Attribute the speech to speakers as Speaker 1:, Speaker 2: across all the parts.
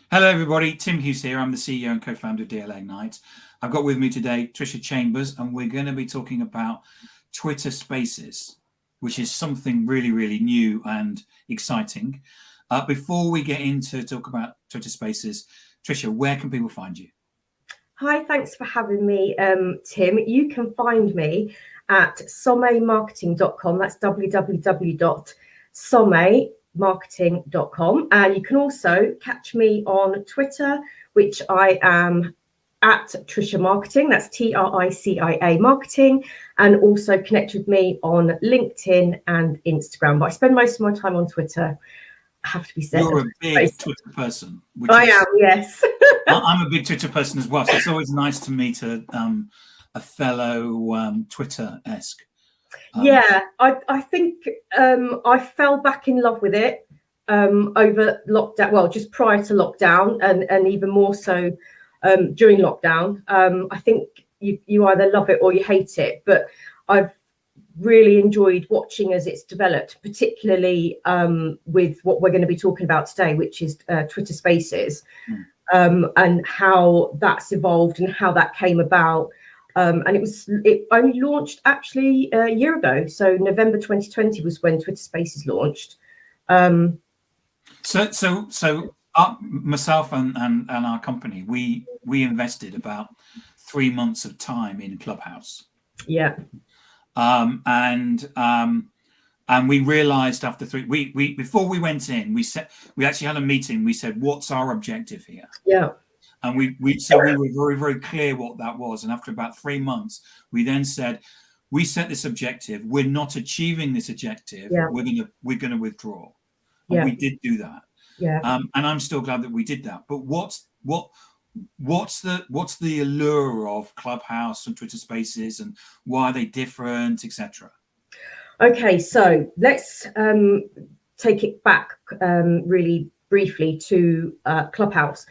Speaker 1: Hello, everybody. Tim Hughes here. I'm the CEO and co-founder of DLA Ignite. I've got with me today Tricia Chambers, and we're going to be talking about Twitter Spaces, which is something really, really new and exciting. Before we get into talk about Twitter Spaces, Tricia, where can people find you?
Speaker 2: Hi, thanks for having me, Tim. You can find me at sommemarketing.com. That's www.sommemarketing.com. And you can also catch me on Twitter, which I am at Tricia Marketing. That's Tricia Marketing. And also connect with me on LinkedIn and Instagram. But I spend most of my time on Twitter. Have to be said.
Speaker 1: You're a big Twitter person.
Speaker 2: I am, yes.
Speaker 1: I'm a big Twitter person as well. So it's always nice to meet a fellow Twitter-esque.
Speaker 2: Yeah, I think I fell back in love with it over lockdown. Well, just prior to lockdown, and even more so during lockdown. I think you either love it or you hate it. But I've really enjoyed watching as it's developed, particularly with what we're going to be talking about today, which is Twitter Spaces, and how that's evolved and how that came about. And it only launched actually a year ago. So November 2020 was when Twitter Spaces launched.
Speaker 1: So myself and our company, we invested about 3 months of time in Clubhouse.
Speaker 2: Yeah.
Speaker 1: And we realized after before we went in, we actually had a meeting. We said, what's our objective here?
Speaker 2: Yeah.
Speaker 1: And we were very, very clear what that was. And after about 3 months, we then said, we set this objective. We're not achieving this objective.
Speaker 2: Yeah.
Speaker 1: We're gonna withdraw. And we did do that.
Speaker 2: Yeah.
Speaker 1: And I'm still glad that we did that. But what's the allure of Clubhouse and Twitter Spaces, and why are they different, etc.?
Speaker 2: Okay, so let's take it back really briefly to Clubhouse.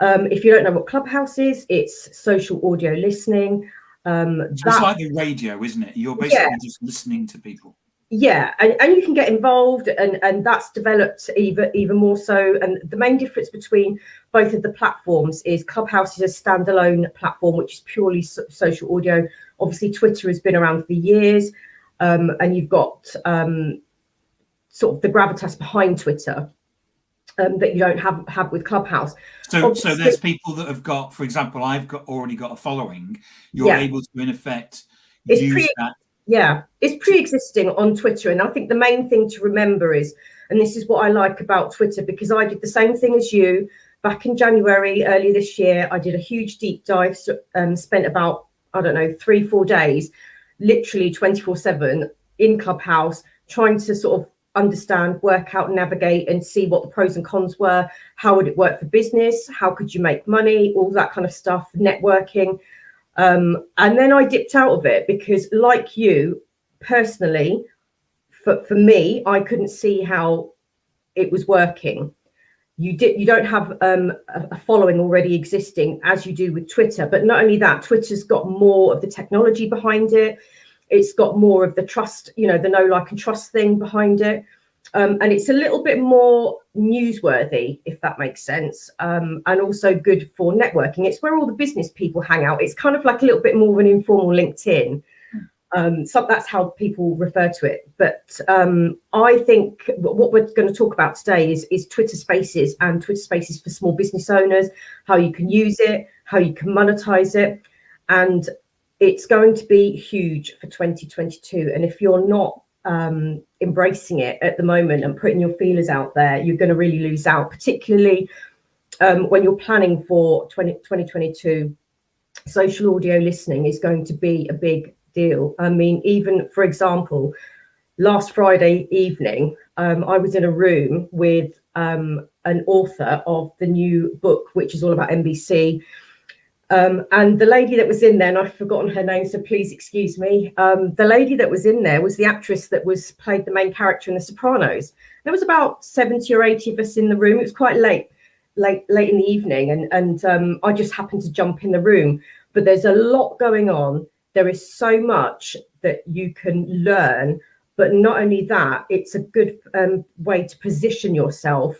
Speaker 2: If you don't know what Clubhouse is, it's social audio listening.
Speaker 1: It's like the radio, isn't it? You're basically just listening to people.
Speaker 2: Yeah, and you can get involved, and that's developed even more so. And the main difference between both of the platforms is Clubhouse is a standalone platform, which is purely social audio. Obviously, Twitter has been around for years, and you've got sort of the gravitas behind Twitter that you don't have with Clubhouse.
Speaker 1: So there's people that have got, for example, I've already got a following. You're able to, in effect, use that.
Speaker 2: Yeah, it's pre-existing on Twitter. And I think the main thing to remember is, and this is what I like about Twitter, because I did the same thing as you back in January, earlier this year. I did a huge deep dive, spent about, 3-4 days, literally 24/7 in Clubhouse, trying to sort of understand, work out, navigate, and see what the pros and cons were. How would it work for business? How could you make money? All that kind of stuff, networking. And then I dipped out of it because, like you, personally, for me, I couldn't see how it was working. You don't have a following already existing as you do with Twitter. But not only that, Twitter's got more of the technology behind it. It's got more of the trust, the know, like, and trust thing behind it. And it's a little bit more newsworthy, if that makes sense, and also good for networking. It's where all the business people hang out. It's kind of like a little bit more of an informal LinkedIn. So that's how people refer to it. But I think what we're going to talk about today is Twitter Spaces, and Twitter Spaces for small business owners, how you can use it, how you can monetize it. And it's going to be huge for 2022. And if you're not embracing it at the moment and putting your feelers out there, you're going to really lose out, particularly when you're planning for 2022. Social audio listening is going to be a big deal. I mean, even, for example, last Friday evening, I was in a room with an author of the new book, which is all about NBC. And the lady that was in there, and I've forgotten her name, so please excuse me. The lady that was in there was the actress that played the main character in The Sopranos. There was about 70 or 80 of us in the room. It was quite late in the evening, and I just happened to jump in the room. But there's a lot going on. There is so much that you can learn. But not only that, it's a good way to position yourself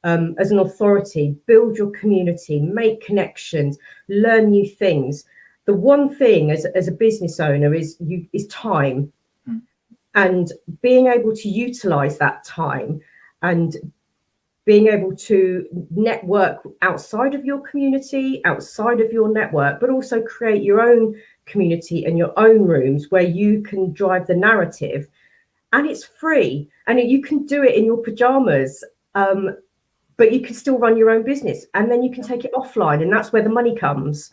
Speaker 2: as an authority, build your community, make connections, learn new things. The one thing as a business owner is time, and being able to utilize that time and being able to network outside of your community, outside of your network, but also create your own community and your own rooms where you can drive the narrative. And it's free, and you can do it in your pajamas, but you can still run your own business, and then you can take it offline, and that's where the money comes.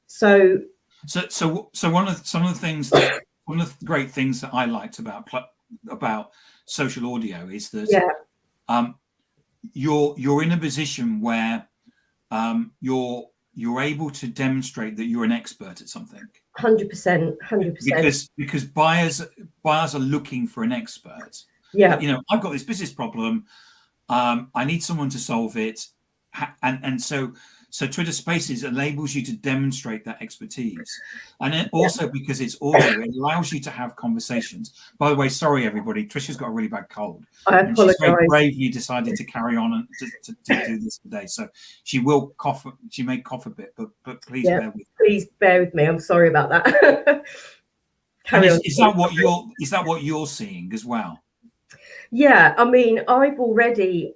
Speaker 2: So
Speaker 1: one of the great things that I liked about social audio is that you're in a position where you're able to demonstrate that you're an expert at something.
Speaker 2: 100%.
Speaker 1: Because buyers are looking for an expert.
Speaker 2: Yeah.
Speaker 1: You know, I've got this business problem. I need someone to solve it, and so Twitter Spaces enables you to demonstrate that expertise, and it also, because it's audio, it allows you to have conversations. By the way, sorry everybody, Tricia's got a really bad cold.
Speaker 2: I apologize.
Speaker 1: She's very bravely decided to carry on and to do this today, so she will cough. She may cough a bit, but please bear with me.
Speaker 2: Please bear with me. I'm sorry about that.
Speaker 1: Is that what you're seeing as well?
Speaker 2: Yeah, I mean, I've already,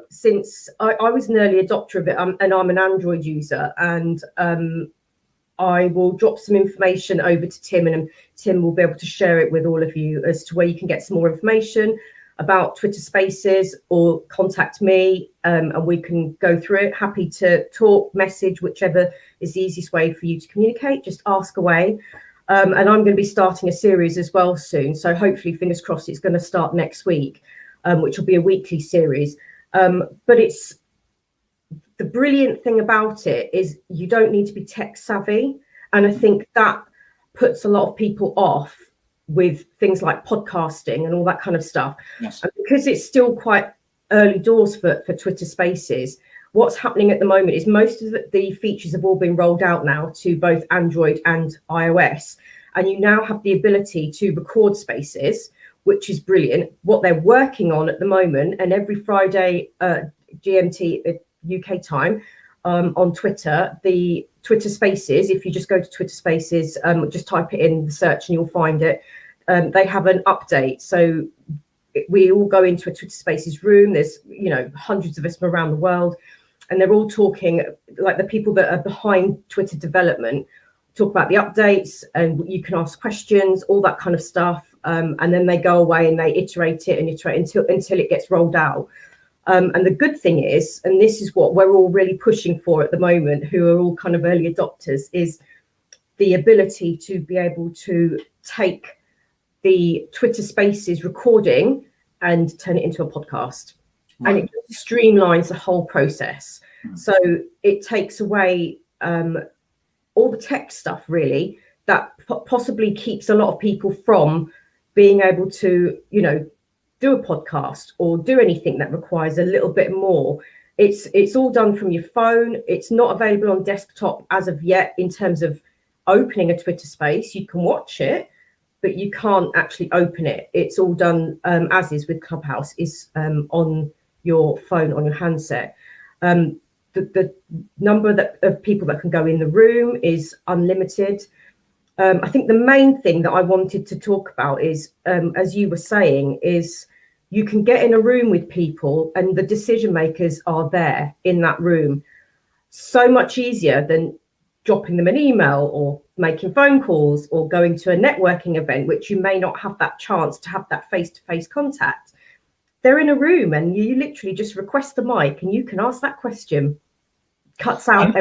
Speaker 2: since I was an early adopter of it, and I'm an Android user, and I will drop some information over to Tim, and Tim will be able to share it with all of you as to where you can get some more information about Twitter Spaces, or contact me, and we can go through it. Happy to talk, message, whichever is the easiest way for you to communicate. Just ask away. And I'm going to be starting a series as well soon. So hopefully, fingers crossed, it's going to start next week, which will be a weekly series. But it's the brilliant thing about it is you don't need to be tech savvy. And I think that puts a lot of people off with things like podcasting and all that kind of stuff.
Speaker 1: Yes.
Speaker 2: And because it's still quite early doors for Twitter Spaces, what's happening at the moment is most of the features have all been rolled out now to both Android and iOS. And you now have the ability to record spaces, which is brilliant. What they're working on at the moment, and every Friday, GMT UK time, on Twitter, the Twitter Spaces, if you just go to Twitter Spaces, just type it in the search and you'll find it. They have an update. So we all go into a Twitter Spaces room. There's, hundreds of us from around the world. And they're all talking, like the people that are behind Twitter development, talk about the updates, and you can ask questions, all that kind of stuff. And then they go away and they iterate it until it gets rolled out. And the good thing is, and this is what we're all really pushing for at the moment, who are all kind of early adopters, is the ability to be able to take the Twitter Spaces recording and turn it into a podcast. Right. And it streamlines the whole process. So it takes away all the tech stuff, really, that possibly keeps a lot of people from being able to, do a podcast or do anything that requires a little bit more. It's all done from your phone. It's not available on desktop as of yet in terms of opening a Twitter Space. You can watch it, but you can't actually open it. It's all done as is with Clubhouse, is on your phone, on your handset. The number of people that can go in the room is unlimited. I think the main thing that I wanted to talk about is, as you were saying, is you can get in a room with people and the decision makers are there in that room. So much easier than dropping them an email or making phone calls or going to a networking event, which you may not have that chance to have that face-to-face contact. They're in a room and you literally just request the mic and you can ask that question. Cuts out.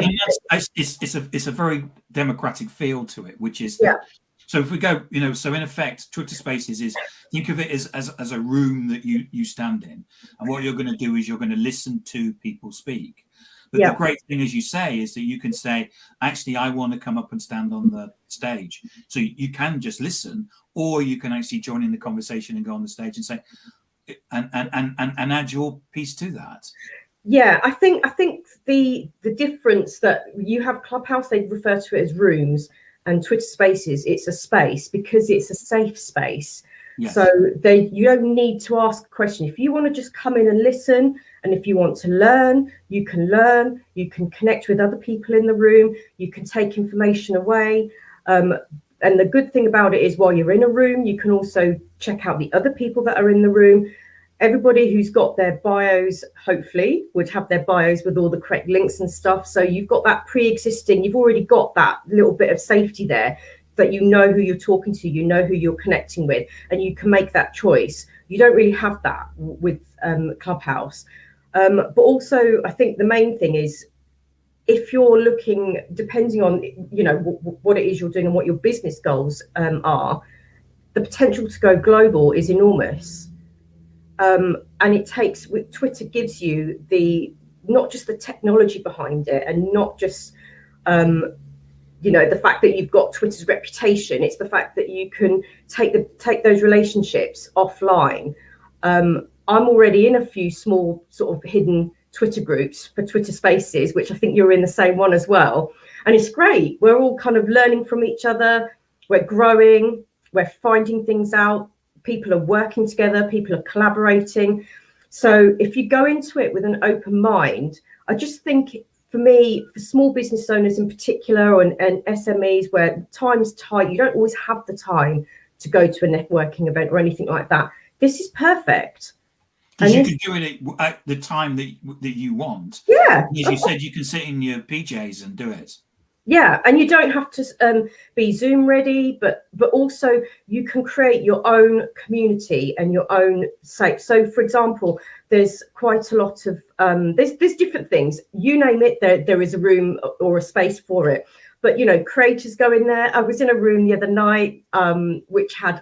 Speaker 1: It's a very democratic feel to it, which is so if we go, so in effect, Twitter Spaces is, think of it as a room that you stand in, and what you're going to do is you're going to listen to people speak. But the great thing, as you say, is that you can say, actually, I want to come up and stand on the stage. So you can just listen, or you can actually join in the conversation and go on the stage and say, and add your piece to that.
Speaker 2: Yeah, I think the difference that you have Clubhouse, they refer to it as rooms, and Twitter Spaces, it's a space because it's a safe space. Yes. So you don't need to ask a question. If you want to just come in and listen And if you want to learn, you can connect with other people in the room, you can take information away. And the good thing about it is while you're in a room, you can also check out the other people that are in the room. Everybody who's got their bios, hopefully, would have their bios with all the correct links and stuff. So you've got that pre-existing, you've already got that little bit of safety there, that you know who you're talking to, you know who you're connecting with, and you can make that choice. You don't really have that with Clubhouse. But also, I think the main thing is, if you're looking, depending on, you know, what it is you're doing and what your business goals are, the potential to go global is enormous. And it takes, with Twitter gives you the, not just the technology behind it, and not just, you know, the fact that you've got Twitter's reputation. It's the fact that you can take those relationships offline. I'm already in a few small sort of hidden Twitter groups for Twitter Spaces, which I think you're in the same one as well. And it's great. We're all kind of learning from each other. We're growing. We're finding things out. People are working together. People are collaborating. So if you go into it with an open mind, I just think, for me, for small business owners in particular, and SMEs where time's tight, you don't always have the time to go to a networking event or anything like that, this is perfect.
Speaker 1: Because you can do it at the time that you want.
Speaker 2: Yeah.
Speaker 1: As you said, you can sit in your PJs and do it.
Speaker 2: Yeah, and you don't have to be Zoom ready, but also you can create your own community and your own site. So, for example, there's quite a lot of there's different things. You name it, there is a room or a space for it. But you know, creators go in there. I was in a room the other night, which had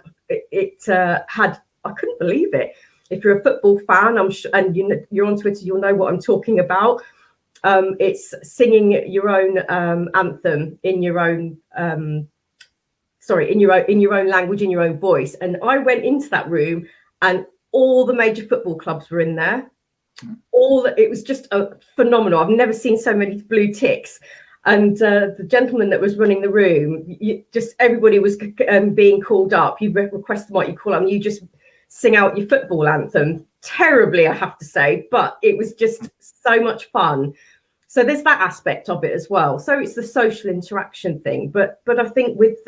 Speaker 2: had, I couldn't believe it. If you're a football fan, I'm sure, and you're on Twitter, you'll know what I'm talking about. It's singing your own anthem in your own in your own language, in your own voice. And I went into that room, and all the major football clubs were in there. It was just phenomenal. I've never seen so many blue ticks. And the gentleman that was running the room, everybody was being called up. You request what you call them. You just sing out your football anthem terribly, I have to say, but it was just so much fun. So there's that aspect of it as well. So it's the social interaction thing, but I think with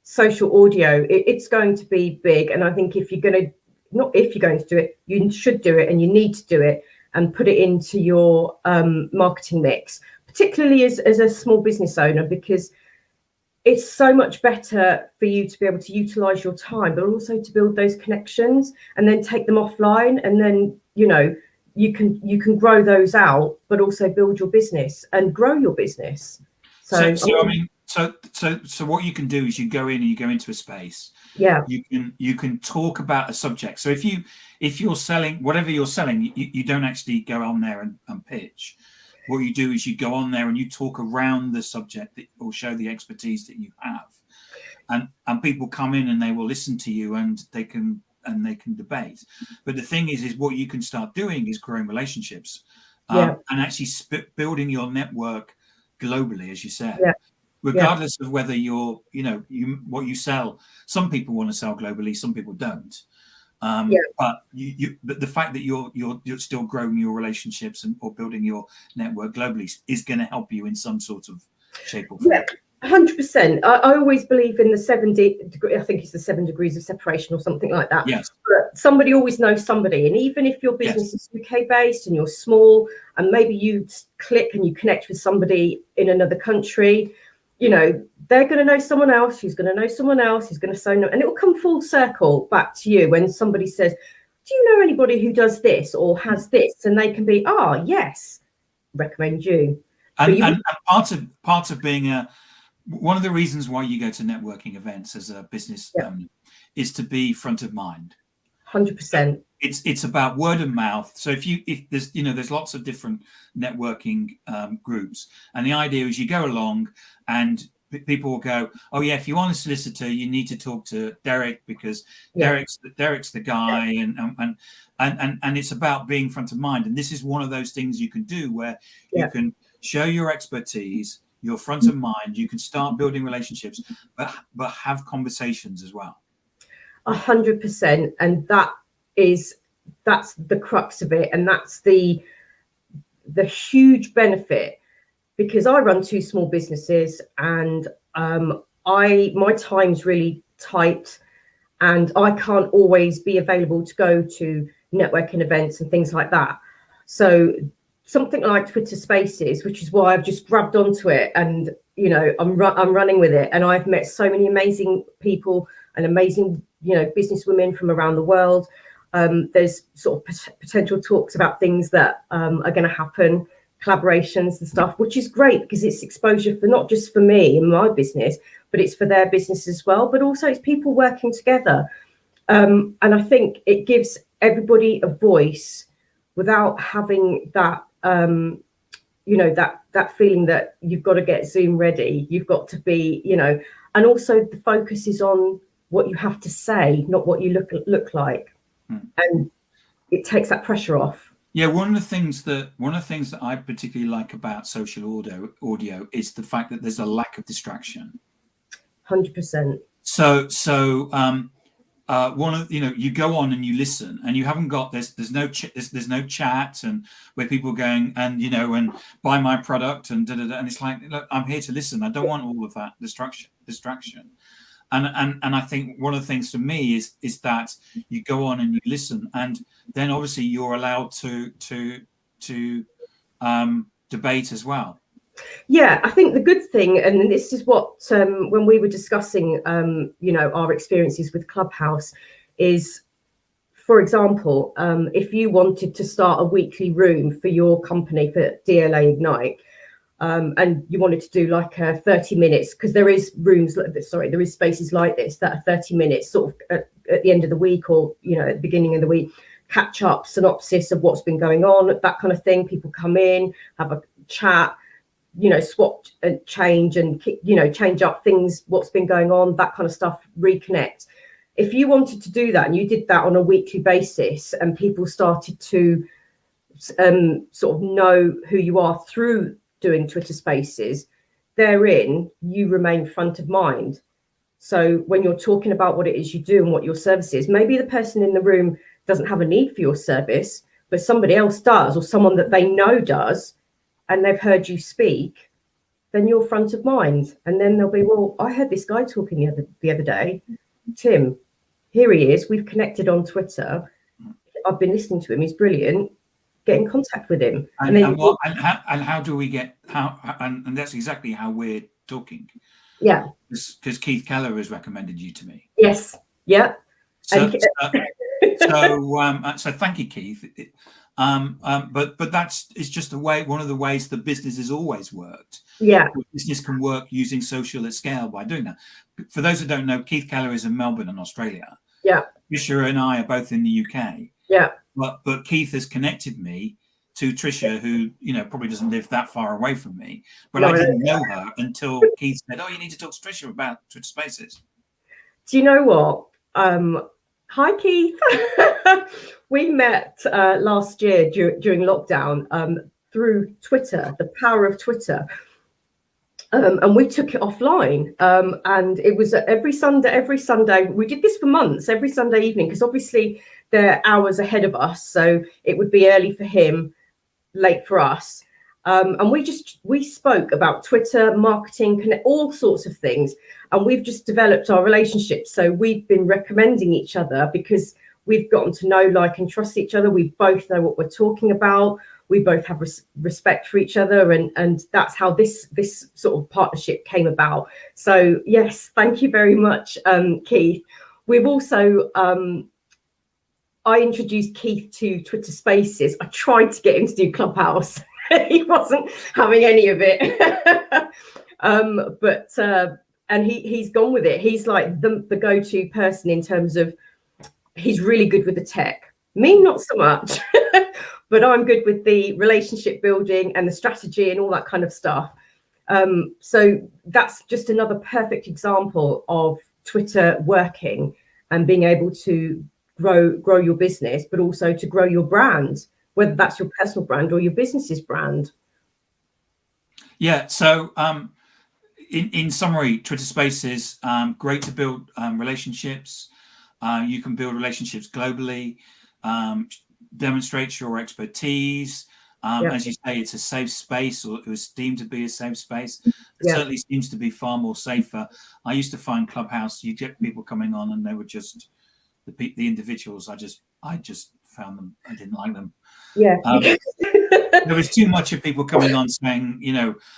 Speaker 2: social audio, it's going to be big. And I think if you're going to do it, you should do it, and you need to do it and put it into your marketing mix, particularly as a small business owner, because it's so much better for you to be able to utilize your time, but also to build those connections and then take them offline. And then, you know, you can grow those out, but also build your business and grow your business. So I mean,
Speaker 1: so what you can do is you go into a space.
Speaker 2: Yeah.
Speaker 1: You can talk about a subject. So if you're selling whatever you're selling, you don't actually go on there and pitch. What you do is you go on there and you talk around the subject that will show the expertise that you have, and people come in and they will listen to you, and they can debate. But the thing is what you can start doing is growing relationships, and actually building your network globally, as you said. Yeah. Regardless of whether you're, what you sell. Some people want to sell globally, some people don't. But but the fact that you're still growing your relationships or building your network globally is going to help you in some sort of shape or form.
Speaker 2: 100%. I always believe in the 7 degree. I think it's the 7 degrees of separation or something like that.
Speaker 1: Yes.
Speaker 2: But somebody always knows somebody, and even if your business is UK based and you're small, and maybe you click and you connect with somebody in another country, you know, they're going to know someone else who's going to know someone else who's going to say no, and it will come full circle back to you when somebody says, do you know anybody who does this or has this? And they can be, yes, recommend you.
Speaker 1: And part of being one of the reasons why you go to networking events as a business owner is to be front of mind.
Speaker 2: 100%.
Speaker 1: It's about word of mouth. So if there's lots of different networking groups, and the idea is you go along and people will go, oh yeah, if you want a solicitor, you need to talk to Derek, because Derek's the guy, and it's about being front of mind. And this is one of those things you can do where you can show your expertise, you're front of mind, you can start building relationships, but have conversations as well.
Speaker 2: 100%, and that is that's the crux of it, and that's the huge benefit, because I run 2 small businesses, and my time's really tight, and I can't always be available to go to networking events and things like that. So something like Twitter Spaces, which is why I've just grabbed onto it, and I'm running with it, and I've met so many amazing people and amazing business women from around the world. There's sort of potential talks about things that are going to happen, collaborations and stuff, which is great because it's exposure for not just for me and my business, but it's for their business as well. But also it's people working together. And I think it gives everybody a voice without having that, that feeling that you've got to get Zoom ready. You've got to be, and also the focus is on what you have to say, not what you look like. And it takes that pressure off.
Speaker 1: Yeah, one of the things that I particularly like about social audio is the fact that there's a lack of distraction.
Speaker 2: 100%.
Speaker 1: So one of you go on and you listen, and you haven't got there's no chat and where people are going and and buy my product and and it's like, look, I'm here to listen. I don't want all of that distraction. And I think one of the things for me is that you go on and you listen, and then obviously you're allowed to debate as well.
Speaker 2: Yeah, I think the good thing, and this is what when we were discussing our experiences with Clubhouse, is, for example, if you wanted to start a weekly room for your company for DLA Ignite, and you wanted to do like 30 minutes, because there is spaces like this that are 30 minutes, sort of at the end of the week, or at the beginning of the week, catch up, synopsis of what's been going on, that kind of thing. People come in, have a chat, swap and change, and change up things, what's been going on, that kind of stuff, reconnect. If you wanted to do that and you did that on a weekly basis, and people started to sort of know who you are through doing Twitter Spaces, therein you remain front of mind. So when you're talking about what it is you do and what your service is, maybe the person in the room doesn't have a need for your service, but somebody else does, or someone that they know does, and they've heard you speak, then you're front of mind. And then they'll be, well, I heard this guy talking the other day, Tim, here he is, we've connected on Twitter, I've been listening to him, he's brilliant, get in contact with him.
Speaker 1: And how do we get and that's exactly how we're talking.
Speaker 2: Yeah,
Speaker 1: because Keith Keller has recommended you to me.
Speaker 2: Yes. Yeah.
Speaker 1: So thank you, Keith. But it's just one of the ways the business has always worked.
Speaker 2: Yeah,
Speaker 1: business can work using social at scale by doing that. For those who don't know, Keith Keller is in Melbourne in Australia.
Speaker 2: Yeah,
Speaker 1: Tricia and I are both in the UK.
Speaker 2: Yeah,
Speaker 1: but Keith has connected me to Tricia, who probably doesn't live that far away from me. But I didn't know her until Keith said, "Oh, you need to talk to Tricia about Twitter Spaces."
Speaker 2: Do you know what? Hi, Keith. We met last year during lockdown through Twitter, the power of Twitter. And we took it offline. And it was every Sunday. We did this for months, every Sunday evening, because obviously they're hours ahead of us. So it would be early for him, late for us. And we spoke about Twitter, marketing, all sorts of things. And we've just developed our relationship. So we've been recommending each other because we've gotten to know, like, and trust each other. We both know what we're talking about. We both have respect for each other. And that's how this sort of partnership came about. So, yes, thank you very much, Keith. We've also, I introduced Keith to Twitter Spaces. I tried to get him to do Clubhouse. He wasn't having any of it. And he's gone with it. He's like the go-to person in terms of, he's really good with the tech. Me, not so much, but I'm good with the relationship building and the strategy and all that kind of stuff. So that's just another perfect example of Twitter working and being able to grow your business, but also to grow your brand, whether that's your personal brand or your business's brand.
Speaker 1: Yeah. So in summary, Twitter Spaces, great to build relationships. You can build relationships globally. demonstrates your expertise. As you say, it's a safe space, or it was deemed to be a safe space. It certainly seems to be far more safer. I used to find Clubhouse, you get people coming on and they were just the individuals. I just found them, I didn't like them.
Speaker 2: Yeah.
Speaker 1: There was too much of people coming on saying,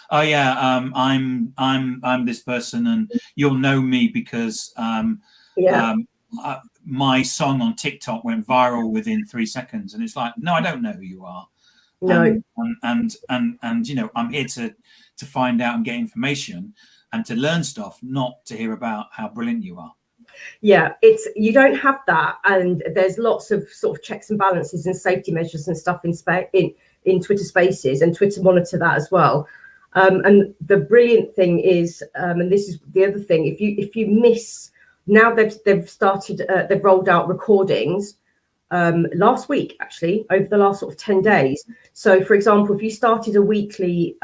Speaker 1: oh yeah, I'm this person, and you'll know me because my song on TikTok went viral within 3 seconds, and it's like, no, I don't know who you are.
Speaker 2: No.
Speaker 1: And I'm here to find out and get information and to learn stuff, not to hear about how brilliant you are.
Speaker 2: Yeah, you don't have that, and there's lots of sort of checks and balances and safety measures and stuff in Twitter Spaces, and Twitter monitor that as well. And the brilliant thing is, and this is the other thing, if you miss, now they've started, they've rolled out recordings last week, actually, over the last sort of 10 days. So, for example, if you started a weekly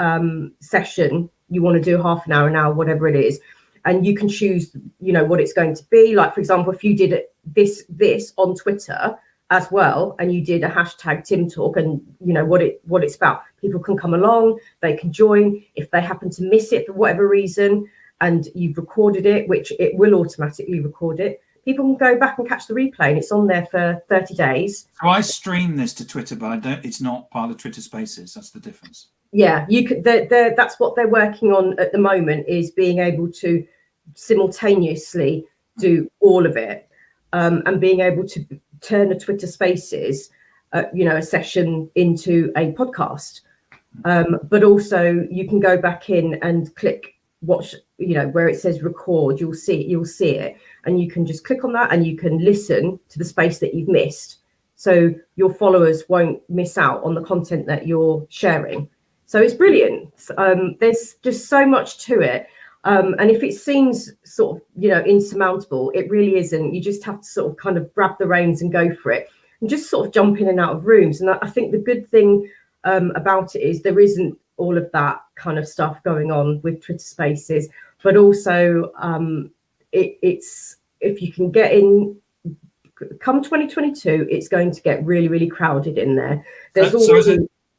Speaker 2: session, you want to do half an hour, whatever it is, and you can choose, what it's going to be. Like, for example, if you did this on Twitter as well, and you did a hashtag Tim Talk, and what it's about, people can come along, they can join. If they happen to miss it for whatever reason, and you've recorded it, which it will automatically record it, people can go back and catch the replay, and it's on there for 30 days.
Speaker 1: So I stream this to Twitter, but it's not part of Twitter Spaces. That's the difference. Yeah,
Speaker 2: you could. That's what they're working on at the moment, is being able to simultaneously do all of it, and being able to turn a Twitter Spaces, a session into a podcast. But also you can go back in and click watch, where it says record. You'll see it, and you can just click on that, and you can listen to the space that you've missed, so your followers won't miss out on the content that you're sharing. So it's brilliant. There's just so much to it. And if it seems sort of, insurmountable, it really isn't. You just have to sort of kind of grab the reins and go for it, and just sort of jump in and out of rooms. And I think the good thing about it is there isn't all of that kind of stuff going on with Twitter Spaces, but also it's, if you can get in, come 2022, it's going to get really, really crowded in there.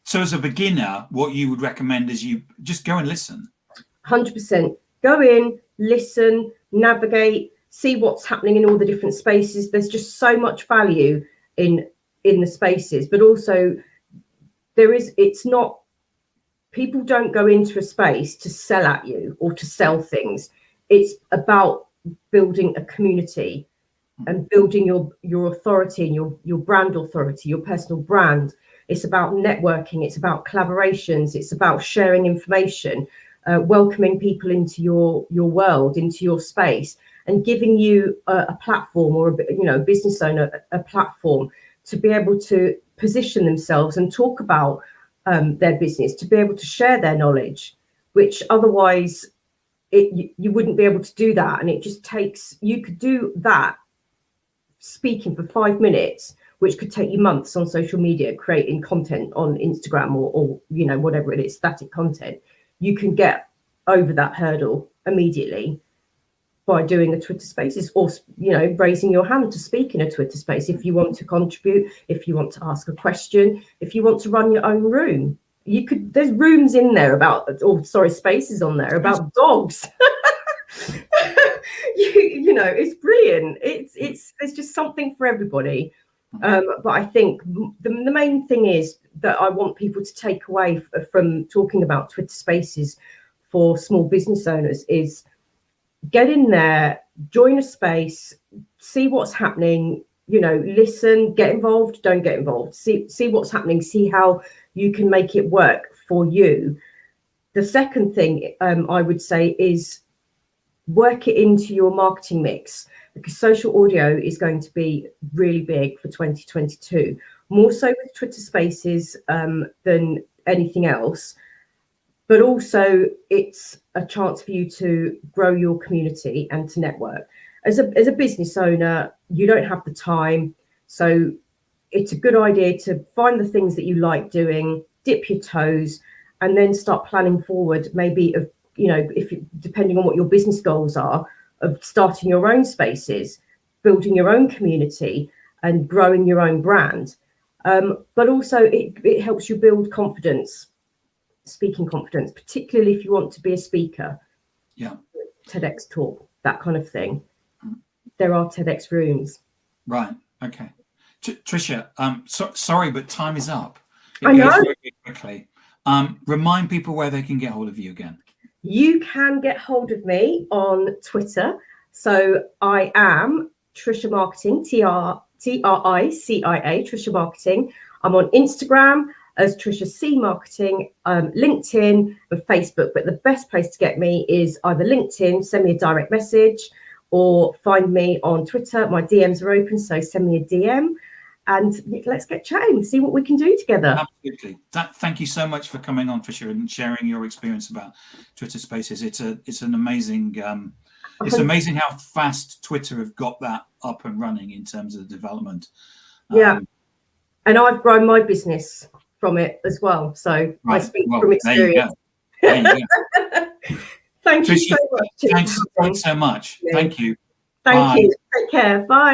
Speaker 1: So as a beginner, what you would recommend is you just go and listen.
Speaker 2: 100%. Go in, listen, navigate, see what's happening in all the different spaces. There's just so much value in the spaces, but also it's not, people don't go into a space to sell at you or to sell things. It's about building a community and building your authority and your brand authority, your personal brand. It's about networking. It's about collaborations. It's about sharing information, welcoming people into your world, into your space, and giving you a platform, or a business owner a platform to be able to position themselves and talk about their business, to be able to share their knowledge, which otherwise you wouldn't be able to do that. And it just takes, you could do that speaking for 5 minutes, which could take you months on social media, creating content on Instagram or whatever it is, static content. You can get over that hurdle immediately by doing a Twitter Spaces, or raising your hand to speak in a Twitter Space. If you want to contribute, if you want to ask a question, if you want to run your own room, you could. There's rooms in there spaces on there about dogs. It's brilliant. There's just something for everybody. But I think the main thing is that I want people to take away from talking about Twitter Spaces for small business owners is get in there, join a space, see what's happening, listen, get involved, don't get involved, see what's happening, see how you can make it work for you. The second thing I would say is work it into your marketing mix, because social audio is going to be really big for 2022, more so with Twitter Spaces than anything else. But also it's a chance for you to grow your community and to network. As a business owner, you don't have the time. So it's a good idea to find the things that you like doing, dip your toes, and then start planning forward, maybe depending on what your business goals are, of starting your own spaces, building your own community, and growing your own brand. But also it helps you build confidence, speaking confidence, particularly if you want to be a speaker.
Speaker 1: Yeah.
Speaker 2: TEDx talk, that kind of thing. There are TEDx rooms.
Speaker 1: Right. Okay. Tricia, sorry, but time is up. It
Speaker 2: I know.
Speaker 1: goes very, very quickly. Remind people where they can get hold of you again.
Speaker 2: You can get hold of me on Twitter. So I am Tricia Marketing, Tricia, Tricia Marketing. I'm on Instagram as Tricia C Marketing, LinkedIn and Facebook. But the best place to get me is either LinkedIn, send me a direct message, or find me on Twitter. My DMs are open, so send me a DM and let's get chatting, see what we can do together.
Speaker 1: Absolutely. Thank you so much for coming on, Tricia, and sharing your experience about Twitter Spaces. It's an amazing. It's amazing how fast Twitter have got that up and running in terms of development.
Speaker 2: Yeah, and I've grown my business from it as well. So
Speaker 1: right.
Speaker 2: I speak from experience.
Speaker 1: There you go.
Speaker 2: Thank
Speaker 1: Tricia,
Speaker 2: you so much.
Speaker 1: Thanks so much.
Speaker 2: Yeah.
Speaker 1: Thank you.
Speaker 2: Thank
Speaker 1: Bye.
Speaker 2: you. Take care. Bye.